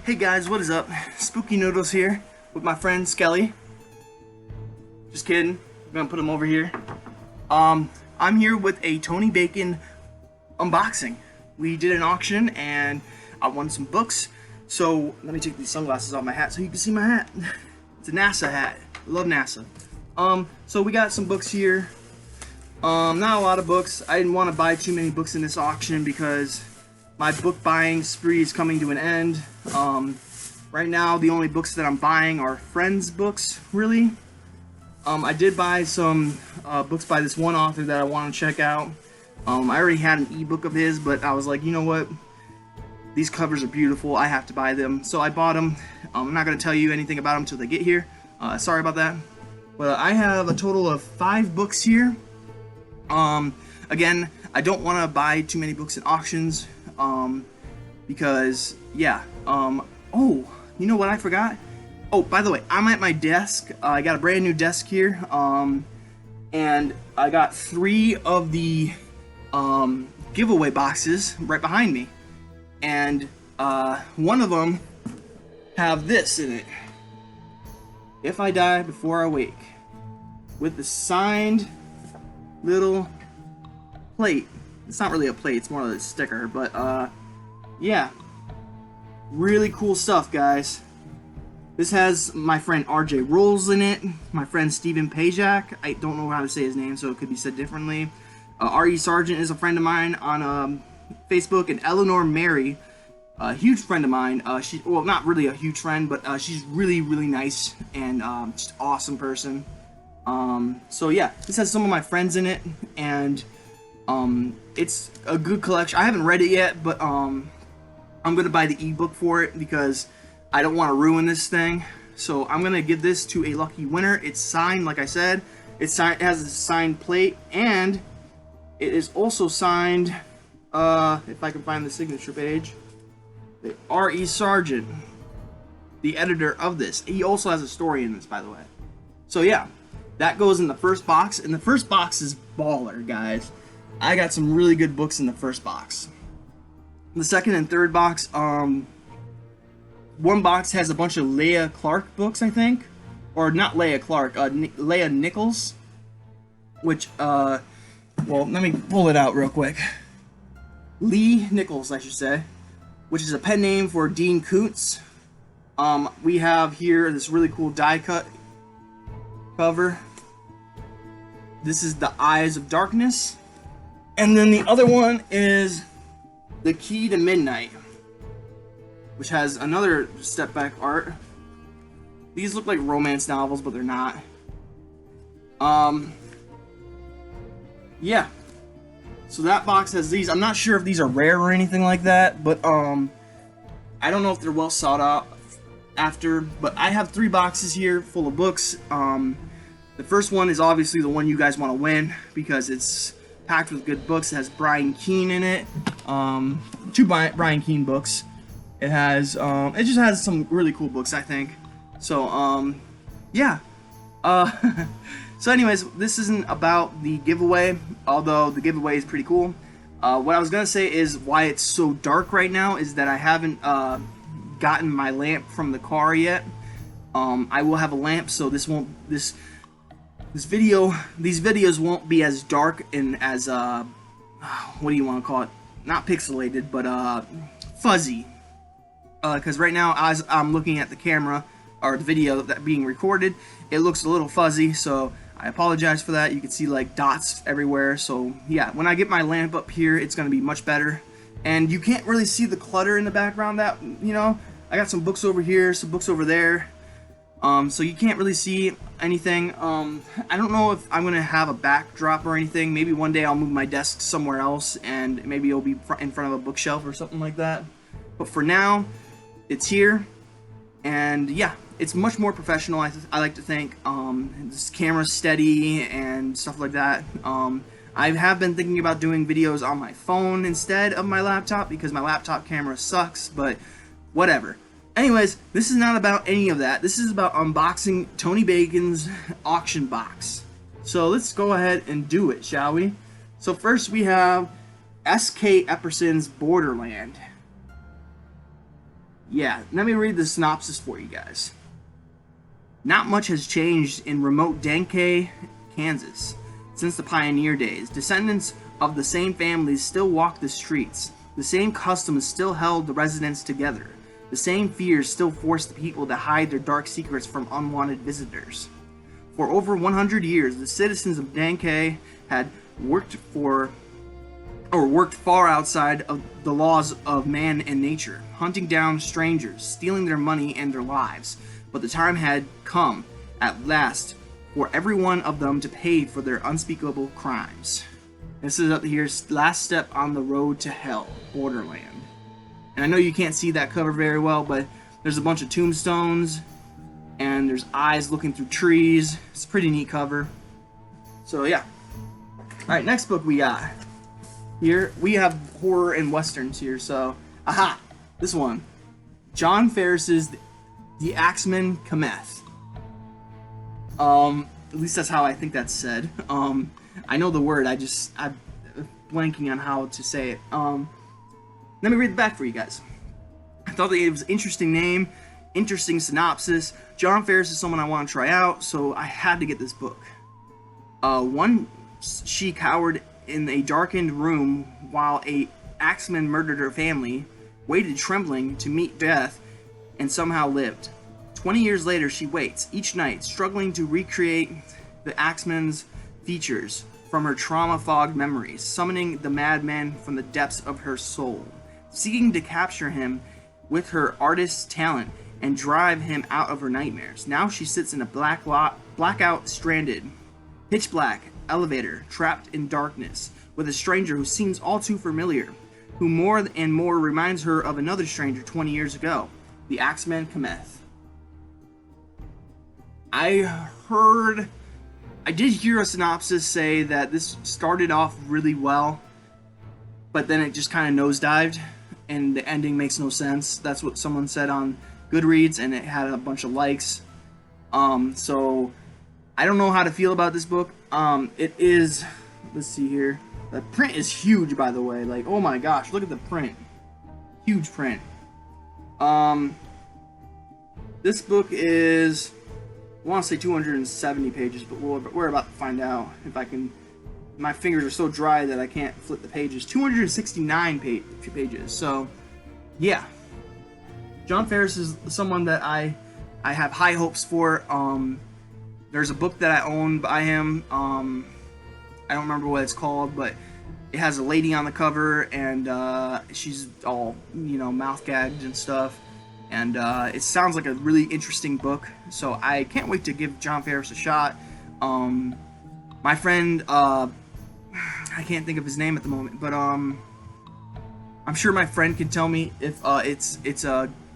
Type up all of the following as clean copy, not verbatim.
Hey guys, what is up? Spooky Noodles here with my friend Skelly. Just kidding. I'm gonna put him over here. I'm here with a Tony Bacon unboxing. We did an auction and I won some books. So let me take these sunglasses off my hat so you can see my hat. It's a NASA hat. I love NASA. So we got some books here. Not a lot of books. I didn't want to buy too many books in this auction because my book buying spree is coming to an end. Right now the only books that I'm buying are friends' books, really. I did buy some books by this one author that I want to check out. I already had an ebook of his, but I was like, you know what? These covers are beautiful. I have to buy them. So I bought them. I'm not going to tell you anything about them until they get here. Sorry about that. But I have a total of 5 books here. Again, I don't want to buy too many books in auctions. Because, yeah. Oh, you know what I forgot? Oh, by the way, I'm at my desk. I got a brand new desk here. And I got 3 of the giveaway boxes right behind me. And one of them have this in it. If I die before I wake. With the signed little plate. It's not really a plate, it's more of a sticker, but yeah. Really cool stuff, guys. This has my friend RJ Rolls in it, my friend Stephen Pajak. I don't know how to say his name, so it could be said differently. R.E. Sargent is a friend of mine on Facebook, and Eleanor Mary, a huge friend of mine. Well, not really a huge friend, but she's really, really nice and just awesome person. So yeah, this has some of my friends in it, and it's a good collection. I haven't read it yet, but I'm gonna buy the ebook for it because I don't want to ruin this thing. So I'm gonna give this to a lucky winner. It's signed, like I said. It has a signed plate, and it is also signed. If I can find the signature page, R.E. Sargent, the editor of this. He also has a story in this, by the way. So yeah, that goes in the first box, and the first box is baller, guys. I got some really good books in the first box. The second and third box, one box has a bunch of Leah Clark books, I think. Or not Leah Clark, Leah Nichols. Which, well, let me pull it out real quick. Lee Nichols, I should say. Which is a pen name for Dean Koontz. We have here this really cool die cut cover. This is The Eyes of Darkness. And then the other one is The Key to Midnight, which has another step back art. These look like romance novels, but they're not. Yeah. So that box has these. I'm not sure if these are rare or anything like that, but I don't know if they're well sought out after. But I have 3 boxes here full of books. The first one is obviously the one you guys want to win because it's packed with good books. It has Brian Keene in it. 2 Brian Keene books. It has it just has some really cool books, I think. So yeah. So anyways, this isn't about the giveaway, although the giveaway is pretty cool. What I was gonna say is why it's so dark right now is that I haven't gotten my lamp from the car yet. I will have a lamp, so these videos won't be as dark and as what do you want to call it? Not pixelated, but fuzzy. Because right now, as I'm looking at the camera or the video that being recorded, it looks a little fuzzy. So I apologize for that. You can see like dots everywhere. So yeah, when I get my lamp up here, it's gonna be much better. And you can't really see the clutter in the background. That, you know, I got some books over here, some books over there. So you can't really see anything. I don't know if I'm gonna have a backdrop or anything. Maybe one day I'll move my desk somewhere else and maybe it'll be in front of a bookshelf or something like that. But for now, it's here, and yeah, it's much more professional. I like to think. This camera's steady and stuff like that. I have been thinking about doing videos on my phone instead of my laptop because my laptop camera sucks. But whatever. Anyways, this is not about any of that. This is about unboxing Tony Bacon's auction box. So let's go ahead and do it, shall we? So first we have S.K. Epperson's Borderland. Yeah, let me read the synopsis for you guys. Not much has changed in remote Danke, Kansas, since the pioneer days. Descendants of the same families still walk the streets. The same customs still held the residents together. The same fears still force the people to hide their dark secrets from unwanted visitors. For over 100 years, the citizens of Danke had worked far outside of the laws of man and nature, hunting down strangers, stealing their money and their lives. But the time had come, at last, for every one of them to pay for their unspeakable crimes. This is up here, last step on the road to hell, Borderland. And I know you can't see that cover very well, but there's a bunch of tombstones, and there's eyes looking through trees. It's a pretty neat cover. So yeah. Alright, next book we got. Here, we have horror and westerns here, so... Aha! This one. John Ferris's The Axeman Cometh. At least that's how I think that's said. I know the word, I'm blanking on how to say it. Let me read the back for you guys. I thought that it was an interesting name, interesting synopsis. John Ferris is someone I want to try out, so I had to get this book. Once she cowered in a darkened room while a axeman murdered her family, waited trembling to meet death, and somehow lived. 20 years later, she waits, each night, struggling to recreate the axeman's features from her trauma-fogged memories, summoning the madman from the depths of her soul, seeking to capture him with her artist's talent and drive him out of her nightmares. Now she sits in a blackout stranded, pitch black elevator, trapped in darkness, with a stranger who seems all too familiar, who more and more reminds her of another stranger 20 years ago, the Axeman Cometh. I did hear a synopsis say that this started off really well, but then it just kind of nosedived, and the ending makes no sense. That's what someone said on Goodreads, and it had a bunch of likes. So I don't know how to feel about this book. It is, let's see here. The print is huge, by the way. Like, oh my gosh, look at the print. Huge print. This book is, I want to say 270 pages, but we're about to find out if I can. My fingers are so dry that I can't flip the pages. 269 pages. So, yeah. John Ferris is someone that I have high hopes for. There's a book that I own by him. I don't remember what it's called, but it has a lady on the cover, and she's all, mouth gagged and stuff. And it sounds like a really interesting book, so I can't wait to give John Ferris a shot. My friend, I can't think of his name at the moment, but I'm sure my friend can tell me if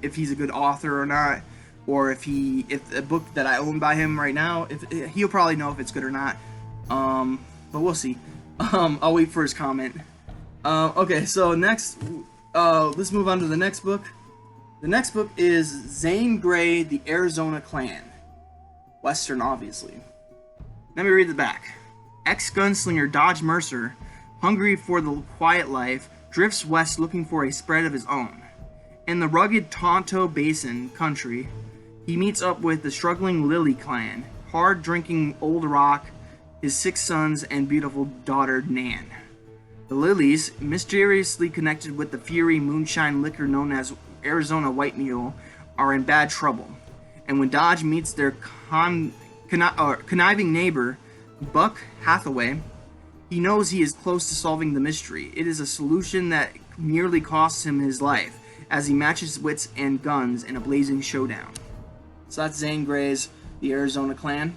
if he's a good author or not, or if a book that I own by him right now, if he'll probably know if it's good or not. But we'll see. I'll wait for his comment. Okay, so next, let's move on to the next book. The next book is Zane Grey, The Arizona Clan. Western, obviously. Let me read the back. Ex-gunslinger Dodge Mercer, hungry for the quiet life, drifts west looking for a spread of his own. In the rugged Tonto Basin country, he meets up with the struggling Lilly clan, hard-drinking Old Rock, his 6 sons, and beautiful daughter Nan. The Lillys, mysteriously connected with the fiery moonshine liquor known as Arizona White Mule, are in bad trouble. And when Dodge meets their conniving neighbor, Buck Hathaway, he knows he is close to solving the mystery. It is a solution that nearly costs him his life, as he matches wits and guns in a blazing showdown. So that's Zane Grey's The Arizona Clan.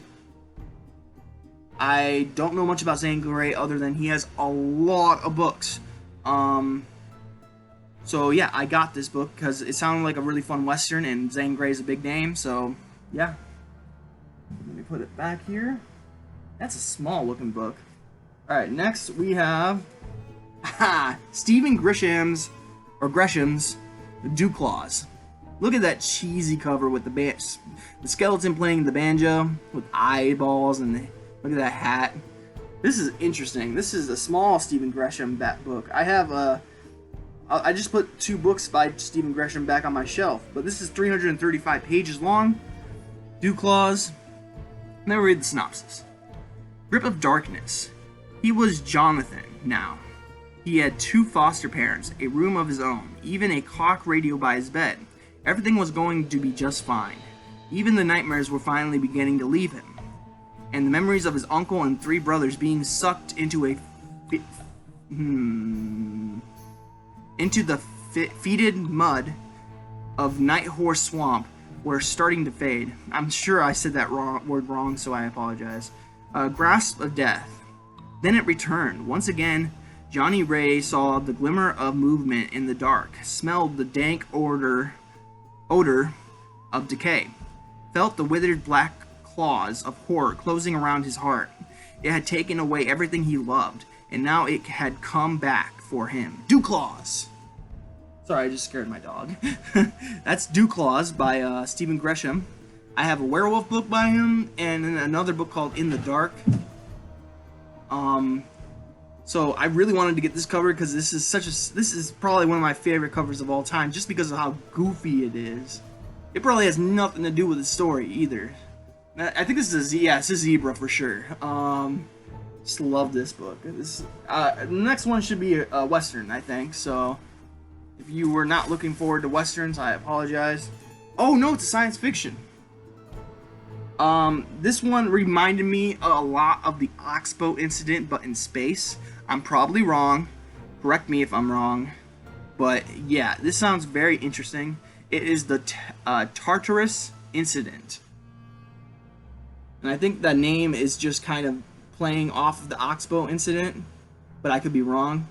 I don't know much about Zane Grey other than he has a lot of books. So yeah, I got this book because it sounded like a really fun Western, and Zane Grey's a big name, so yeah. Let me put it back here. That's a small looking book. Alright, next we have Stephen Gresham's Duclaws. Look at that cheesy cover with the skeleton playing the banjo with eyeballs, and look at that hat. This is interesting. This is a small Stephen Gresham book. I have I just put 2 books by Stephen Gresham back on my shelf, but this is 335 pages long. Dewclaws. Let me read the synopsis. Grip of Darkness. He was Jonathan now. He had 2 foster parents, a room of his own, even a clock radio by his bed. Everything was going to be just fine. Even the nightmares were finally beginning to leave him, and the memories of his uncle and 3 brothers being sucked into the fetid mud of Night Horse Swamp were starting to fade. I'm sure I said that word wrong, so I apologize. A grasp of death. Then it returned. Once again, Johnny Ray saw the glimmer of movement in the dark, smelled the dank odor of decay, felt the withered black claws of horror closing around his heart. It had taken away everything he loved, and now it had come back for him. Dewclaws! Sorry, I just scared my dog. That's Dewclaws by Stephen Gresham. I have a werewolf book by him, and another book called In the Dark. So I really wanted to get this cover because this is probably one of my favorite covers of all time, just because of how goofy it is. It probably has nothing to do with the story either. I think this is it's a zebra for sure. Just love this book. The next one should be a Western, I think. So if you were not looking forward to Westerns, I apologize. Oh no, it's a science fiction. This one reminded me a lot of the Oxbow incident, but in space. I'm probably wrong. Correct me if I'm wrong. But yeah, this sounds very interesting. It is the Tartarus incident. And I think the name is just kind of playing off of the Oxbow incident, but I could be wrong.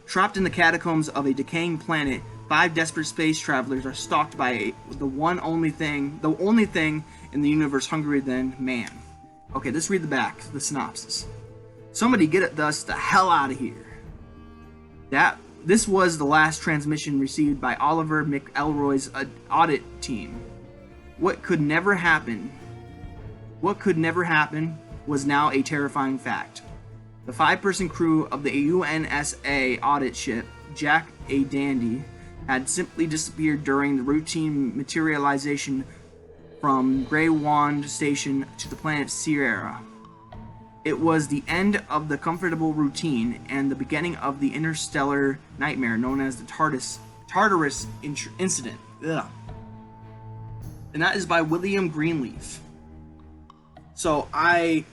Trapped in the catacombs of a decaying planet, 5 desperate space travelers are stalked by the only thing in the universe hungrier than man. Okay, let's read the synopsis. Somebody get us the hell out of here. This was the last transmission received by Oliver McElroy's audit team. What could never happen was now a terrifying fact. The 5-person crew of the UNSA audit ship, Jack A. Dandy, had simply disappeared during the routine materialization from Grey Wand Station to the planet Sierra. It was the end of the comfortable routine and the beginning of the interstellar nightmare known as the Tartarus incident. Ugh. And that is by William Greenleaf. So I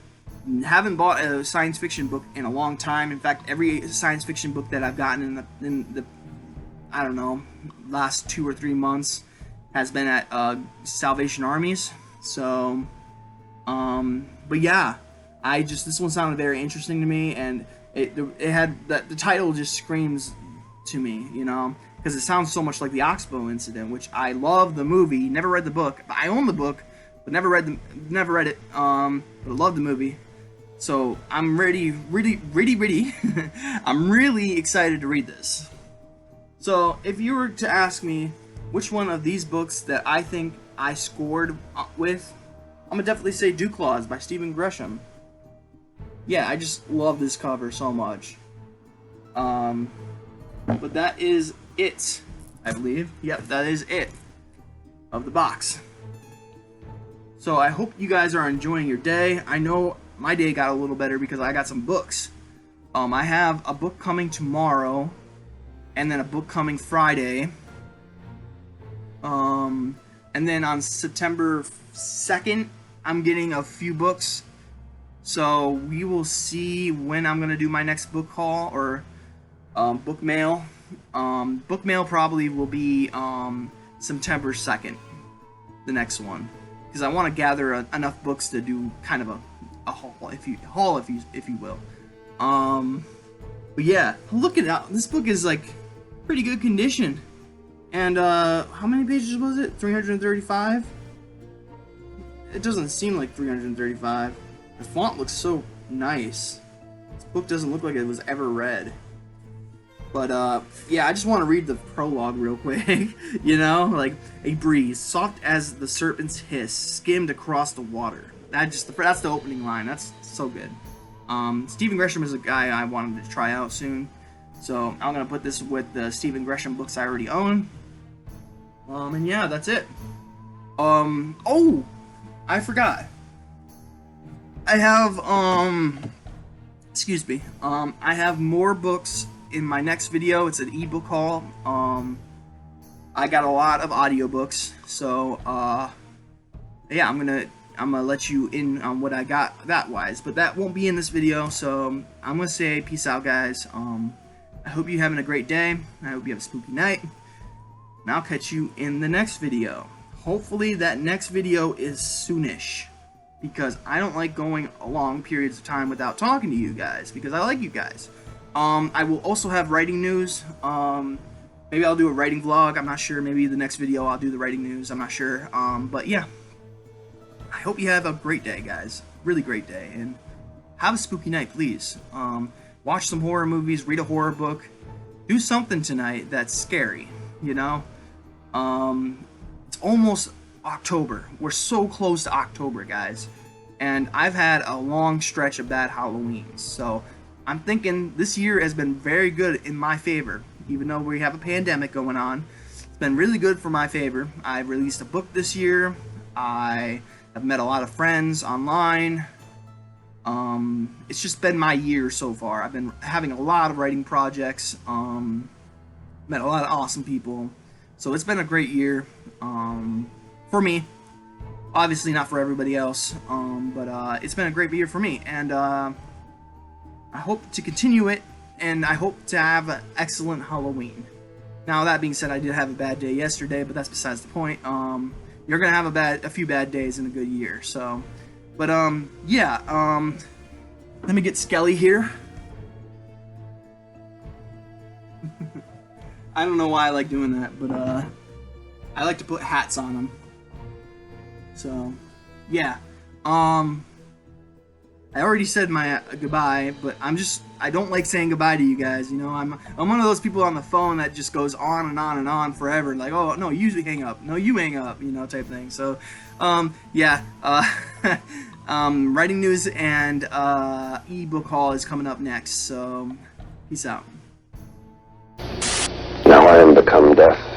haven't bought a science fiction book in a long time. In fact, every science fiction book that I've gotten in the I don't know, last 2 or 3 months has been at Salvation Armies. So, but yeah, this one sounded very interesting to me, and it had the title just screams to me, you know, because it sounds so much like the Oxbow incident, which I love the movie, never read the book. I own the book, but never read it. But I love the movie. So I'm ready. I'm really excited to read this. So if you were to ask me which one of these books that I think I scored with, I'm gonna definitely say Dewclaws by Stephen Gresham. Yeah, I just love this cover so much. But that is it, I believe. Yep, that is it of the box. So I hope you guys are enjoying your day. I know my day got a little better because I got some books. I have a book coming tomorrow, and then a book coming Friday. And then on September 2nd, I'm getting a few books. So we will see when I'm gonna do my next book haul or book mail. Book mail probably will be September 2nd, the next one, because I want to gather enough books to do kind of a haul, if you will. But yeah, look it out. This book is like pretty good condition. And how many pages was it? 335? It doesn't seem like 335. The font looks so nice. This book doesn't look like it was ever read. But yeah, I just want to read the prologue real quick. You know, like a breeze, soft as the serpent's hiss, skimmed across the water. That's the opening line. That's so good. Stephen Gresham is a guy I wanted to try out soon. So I'm gonna put this with the Stephen Gresham books I already own. And yeah, that's it. Oh, I forgot. I have, excuse me. I have more books in my next video. It's an ebook haul. I got a lot of audiobooks, so, yeah, I'm gonna let you in on what I got that wise, but that won't be in this video, so I'm gonna say peace out, guys. I hope you're having a great day. I hope you have a spooky night, and I'll catch you in the next video. Hopefully that next video is soonish, because I don't like going long periods of time without talking to you guys, because I like you guys. I will also have writing news. Maybe I'll do a writing vlog. I'm not sure. Maybe the next video I'll do the writing news. I'm not sure. But yeah. I hope you have a great day, guys. Really great day. And have a spooky night, please. Watch some horror movies. Read a horror book. Do something tonight that's scary, you know? It's almost October. We're so close to October, guys. And I've had a long stretch of bad Halloweens. So I'm thinking this year has been very good in my favor. Even though we have a pandemic going on, it's been really good for my favor. I released a book this year. I have met a lot of friends online. It's just been my year so far. I've been having a lot of writing projects. Met a lot of awesome people. So it's been a great year for me. Obviously not for everybody else, but it's been a great year for me. And I hope to continue it. And I hope to have an excellent Halloween. Now, that being said, I did have a bad day yesterday, but that's besides the point. You're gonna have a few bad days in a good year. So, but yeah. Let me get Skelly here. I don't know why I like doing that, but I like to put hats on them. So, yeah. I already said my goodbye, but I don't like saying goodbye to you guys, you know. I'm one of those people on the phone that just goes on and on and on forever, like, oh, no, you hang up, no, you hang up, you know, type thing. So, yeah, writing news and ebook haul is coming up next, so peace out. Now I am become death.